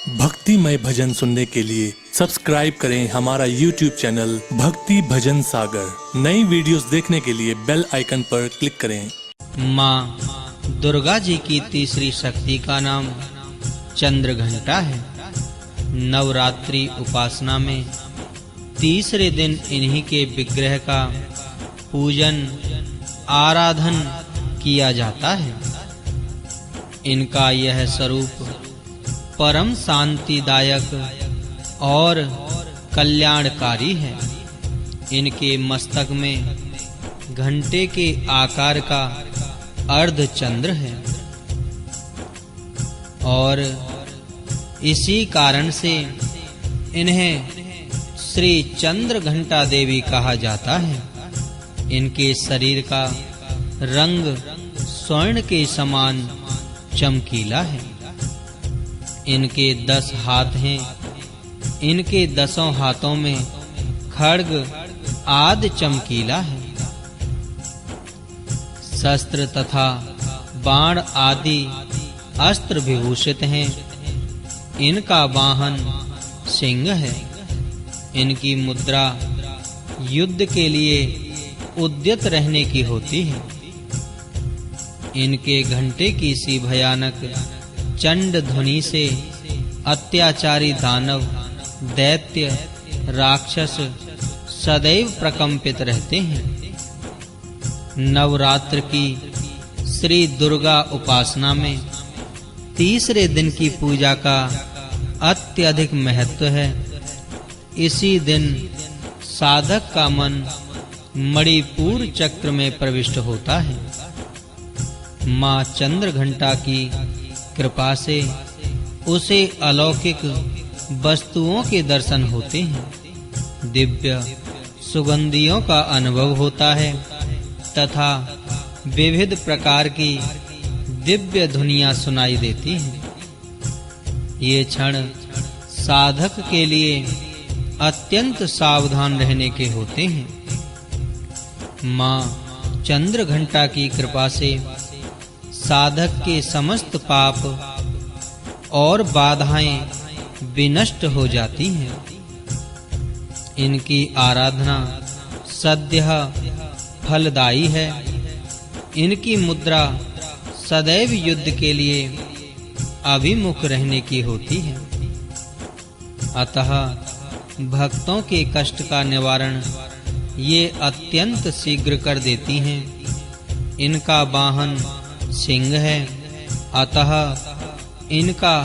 भक्तिमय भजन सुनने के लिए सब्सक्राइब करें हमारा YouTube चैनल भक्ति भजन सागर। नई वीडियोस देखने के लिए बेल आइकन पर क्लिक करें। माँ दुर्गा जी की तीसरी शक्ति का नाम चंद्र घंटा है। नवरात्रि उपासना में तीसरे दिन इन्हीं के विग्रह का पूजन आराधन किया जाता है। इनका यह स्वरूप परम शांतिदायक और कल्याणकारी है। इनके मस्तक में घंटे के आकार का अर्धचंद्र है और इसी कारण से इन्हें श्री चंद्र घंटा देवी कहा जाता है। इनके शरीर का रंग स्वर्ण के समान चमकीला है। इनके 10 हाथ हैं। इनके 10 हाथों में खड्ग आदि चमकीला है। शस्त्र तथा बाण आदि अस्त्र विभूषित हैं। इनका वाहन सिंह है। इनकी मुद्रा युद्ध के लिए उद्यत रहने की होती है। इनके घंटे की सी भयानक चंड ध्वनि से अत्याचारी दानव, दैत्य, राक्षस सदैव प्रकंपित रहते हैं। नवरात्र की श्री दुर्गा उपासना में तीसरे दिन की पूजा का अत्यधिक महत्व है। इसी दिन साधक का मन मणिपुर चक्र में प्रविष्ट होता है। माँ चंद्र घंटा की कृपा से उसे अलौकिक वस्तुओं के दर्शन होते हैं। दिव्य सुगंधियों का अनुभव होता है तथा विविध प्रकार की दिव्य ध्वनियां सुनाई देती हैं। ये क्षण साधक के लिए अत्यंत सावधान रहने के होते हैं। माँ चंद्र घंटा की कृपा से साधक के समस्त पाप और बाधाएं विनष्ट हो जाती हैं। इनकी आराधना सद्यः फलदायी है। इनकी मुद्रा सदैव युद्ध के लिए अभिमुख रहने की होती है। अतः भक्तों के कष्ट का निवारण ये अत्यंत शीघ्र कर देती हैं। इनका वाहन सिंह है। अतः इनका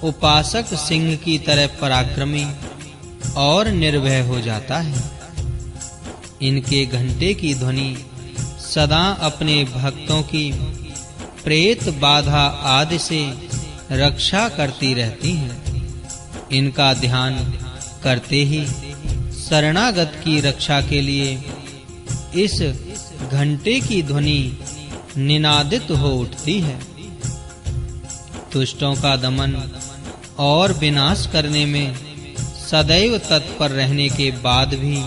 उपासक सिंह की तरह पराक्रमी और निर्भय हो जाता है। इनके घंटे की ध्वनि सदा अपने भक्तों की प्रेत बाधा आदि से रक्षा करती रहती है। इनका ध्यान करते ही शरणागत की रक्षा के लिए इस घंटे की ध्वनि निनादित हो उठती है। दुष्टों का दमन और विनाश करने में सदैव तत्पर रहने के बाद भी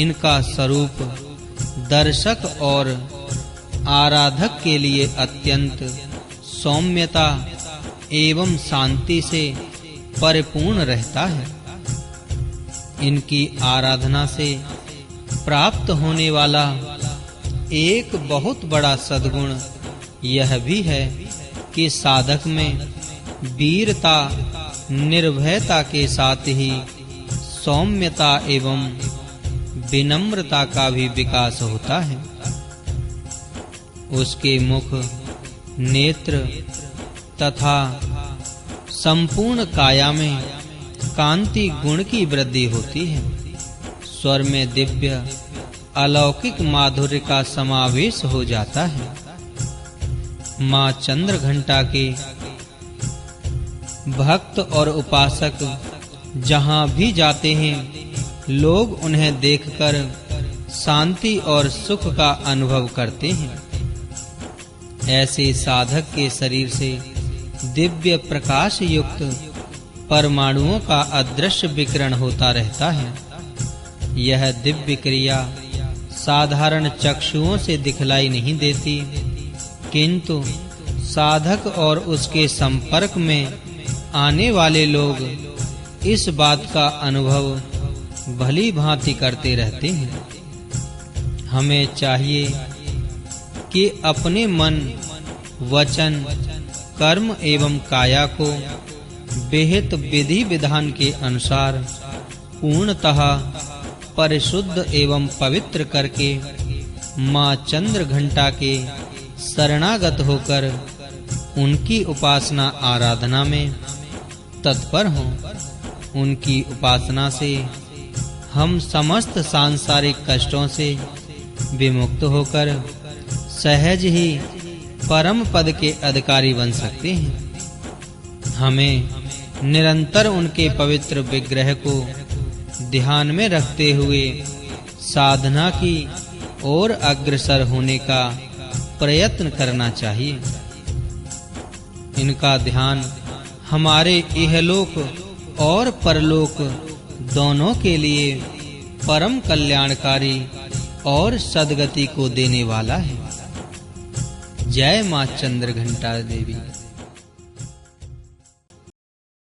इनका स्वरूप दर्शक और आराधक के लिए अत्यंत सौम्यता एवं शांति से परिपूर्ण रहता है। इनकी आराधना से प्राप्त होने वाला एक बहुत बड़ा सद्गुण यह भी है कि साधक में वीरता, निर्भयता के साथ ही सौम्यता एवं विनम्रता का भी विकास होता है। उसके मुख, नेत्र तथा संपूर्ण काया में कांति गुण की वृद्धि होती है। स्वर में दिव्य अलौकिक माधुर्य का समावेश हो जाता है। माँ चंद्र घंटा के भक्त और उपासक जहां भी जाते हैं, लोग उन्हें देखकर शांति और सुख का अनुभव करते हैं। ऐसे साधक के शरीर से दिव्य प्रकाश युक्त परमाणुओं का अदृश्य विकिरण होता रहता है। यह दिव्य क्रिया साधारण चक्षुओं से दिखलाई नहीं देती, किंतु साधक और उसके संपर्क में आने वाले लोग इस बात का अनुभव भली भांति करते रहते हैं। हमें चाहिए कि अपने मन, वचन, कर्म एवं काया को विहित विधि विधान के अनुसार पूर्णतः परिशुद्ध एवं पवित्र करके माँ चंद्रघंटा के शरणागत होकर उनकी उपासना आराधना में तत्पर हों। उनकी उपासना से हम समस्त सांसारिक कष्टों से विमुक्त होकर सहज ही परम पद के अधिकारी बन सकते हैं। हमें निरंतर उनके पवित्र विग्रह को ध्यान में रखते हुए साधना की ओर अग्रसर होने का प्रयत्न करना चाहिए। इनका ध्यान हमारे इहलोक और परलोक दोनों के लिए परम कल्याणकारी और सद्गति को देने वाला है। जय मां चंद्रघंटा देवी।